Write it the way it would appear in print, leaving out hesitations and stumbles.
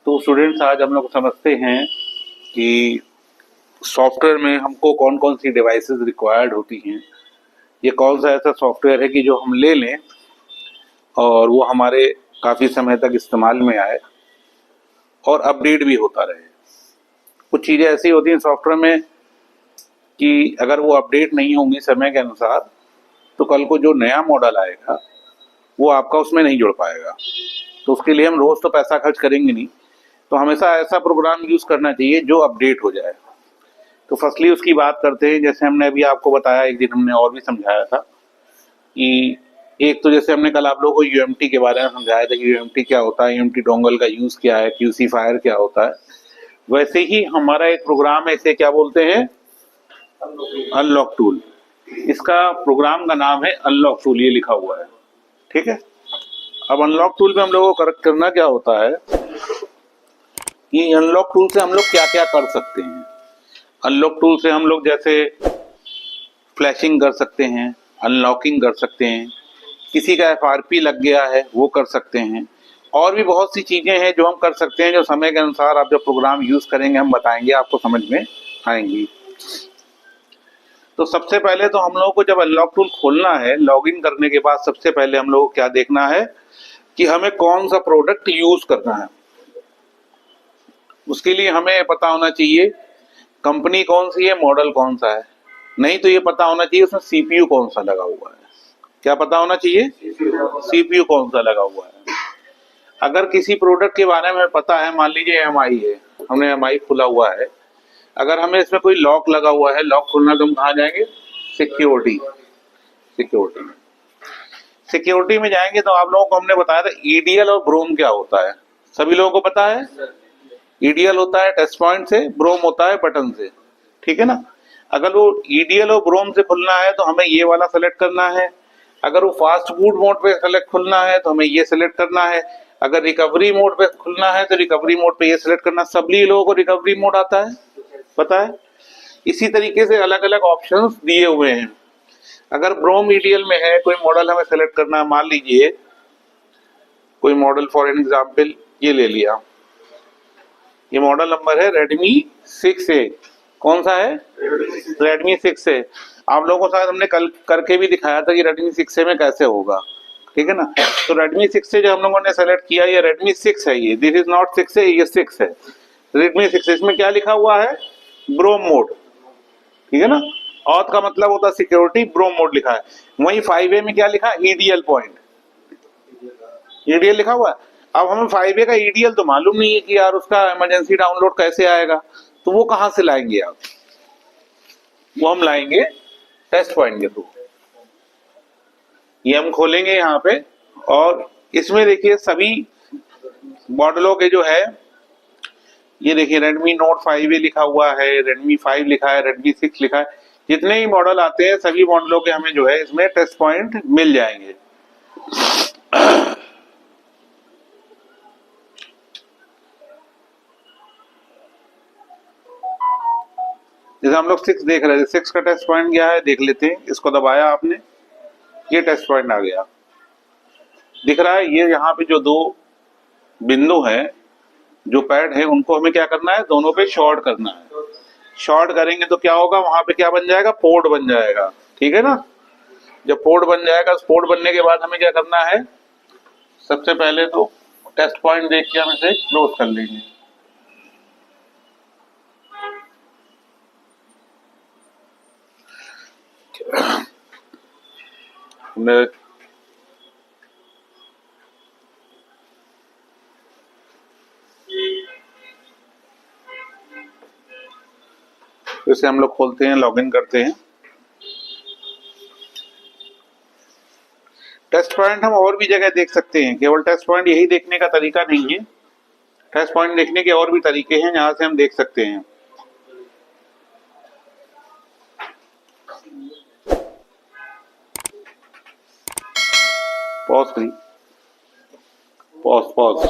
तो स्टूडेंट्स, आज हम लोग समझते हैं कि सॉफ्टवेयर में हमको कौन कौन सी डिवाइसेस रिक्वायर्ड होती हैं। ये कौन सा ऐसा सॉफ्टवेयर है कि जो हम ले लें और वो हमारे काफ़ी समय तक इस्तेमाल में आए और अपडेट भी होता रहे। कुछ चीज़ें ऐसी होती हैं सॉफ्टवेयर में कि अगर वो अपडेट नहीं होंगी समय के अनुसार तो कल को जो नया मॉडल आएगा वो आपका उसमें नहीं जुड़ पाएगा। तो उसके लिए हम रोज़ तो पैसा खर्च करेंगे नहीं, तो हमेशा ऐसा प्रोग्राम यूज़ करना चाहिए जो अपडेट हो जाए। तो फर्स्टली उसकी बात करते हैं। जैसे हमने अभी आपको बताया, एक दिन हमने और भी समझाया था कि एक तो जैसे हमने कल आप लोगों को यूएमटी के बारे में समझाया था कि यूएमटी क्या होता है, यूएमटी डोंगल का यूज़ क्या है, क्यूसीफायर क्या होता है। वैसे ही हमारा एक प्रोग्राम है, इसे क्या बोलते हैं, अनलॉक टूल। इसका प्रोग्राम का नाम है अनलॉक टूल, ये लिखा हुआ है, ठीक है। अब अनलॉक टूल में हम लोगों को करेक्ट करना क्या होता है कि अनलॉक टूल से हम लोग क्या क्या कर सकते हैं। अनलॉक टूल से हम लोग जैसे फ्लैशिंग कर सकते हैं, अनलॉकिंग कर सकते हैं, किसी का एफआरपी लग गया है वो कर सकते हैं, और भी बहुत सी चीज़ें हैं जो हम कर सकते हैं, जो समय के अनुसार आप जब प्रोग्राम यूज़ करेंगे हम बताएंगे, आपको समझ में आएंगी। तो सबसे पहले तो हम लोगों को जब अनलॉक टूल खोलना है, लॉगिन करने के बाद सबसे पहले हम लोगों को क्या देखना है कि हमें कौन सा प्रोडक्ट यूज़ करना है। उसके लिए हमें पता होना चाहिए कंपनी कौन सी है, मॉडल कौन सा है। नहीं तो ये पता होना चाहिए उसमें सीपीयू कौन सा लगा हुआ है। क्या पता होना चाहिए? सीपीयू कौन सा लगा हुआ है। अगर किसी प्रोडक्ट के बारे में पता है, मान लीजिए एमआई है, हमने एमआई खुला हुआ है, अगर हमें इसमें कोई लॉक लगा हुआ है, लॉक खोलना तो हम कहाँ जाएंगे? सिक्योरिटी। सिक्योरिटी में जाएंगे तो आप लोगों को हमने बताया था ईडीएल और ब्रोम क्या होता है। सभी लोगों को पता है? ईडीएल होता है टच पॉइंट से, ब्रोम होता है बटन से, ठीक है ना। अगर वो ईडीएल और ब्रोम से खुलना है तो हमें ये वाला सेलेक्ट करना है। अगर वो फास्ट बूट मोड पे सेलेक्ट खुलना है तो हमें ये सेलेक्ट करना है। अगर रिकवरी मोड पे खुलना है तो रिकवरी मोड पे ये सेलेक्ट करना। सभी लोगों को रिकवरी मोड आता है, पता है। इसी तरीके से अलग अलग ऑप्शंस दिए हुए हैं। अगर ब्रोम ईडीएल में है, कोई मॉडल हमें सेलेक्ट करना है, मान लीजिए कोई मॉडल फॉर एग्जाम्पल ये ले लिया, ये मॉडल नंबर है Redmi 6A। कौन सा है? Redmi 6A। आप लोगों को शायद हमने कल करके भी दिखाया था कि Redmi 6A में कैसे होगा, ठीक है ना। तो Redmi 6A जो हम लोगों ने सेलेक्ट किया, ये Redmi 6 है, ये दिस इज नॉट 6A, ये 6 है, Redmi 6। इसमें क्या लिखा हुआ है? ब्रोम मोड, ठीक है ना। ऑथ का मतलब होता है सिक्योरिटी, ब्रोम मोड लिखा है। वहीं 5A में क्या लिखा है? ईडीएल पॉइंट, ईडीएल लिखा हुआ है। अब हमें 5A का ईडीएल तो मालूम नहीं है कि यार उसका इमरजेंसी डाउनलोड कैसे आएगा, तो वो कहां से लाएंगे आप? वो हम लाएंगे टेस्ट पॉइंट के थ्रू। ये हम खोलेंगे यहाँ पे, और इसमें देखिए सभी मॉडलों के जो है, ये देखिए Redmi Note 5A लिखा हुआ है, Redmi 5 लिखा है, Redmi 6 लिखा है। जितने ही मॉडल आते हैं सभी मॉडलों के हमें जो है इसमें टेस्ट पॉइंट मिल जाएंगे। जैसे हम लोग 6 देख रहे थे, 6 का टेस्ट पॉइंट क्या है देख लेते हैं। इसको दबाया आपने, ये टेस्ट पॉइंट आ गया, दिख रहा है। ये यहाँ पे जो दो बिंदु हैं, जो पैड है, उनको हमें क्या करना है? दोनों पे शॉर्ट करना है। शॉर्ट करेंगे तो क्या होगा? वहां पे क्या बन जाएगा? पोर्ट बन जाएगा, ठीक है ना। जब पोर्ट बन जाएगा, पोर्ट बनने के बाद हमें क्या करना है? सबसे पहले तो टेस्ट पॉइंट देख के हम इसे क्लोज कर लेंगे। इसे हम लोग खोलते हैं, लॉगिन करते हैं। टेस्ट पॉइंट हम और भी जगह देख सकते हैं, केवल टेस्ट पॉइंट यही देखने का तरीका नहीं है। टेस्ट पॉइंट देखने के और भी तरीके हैं जहां से हम देख सकते हैं। पॉज करिए, पॉज।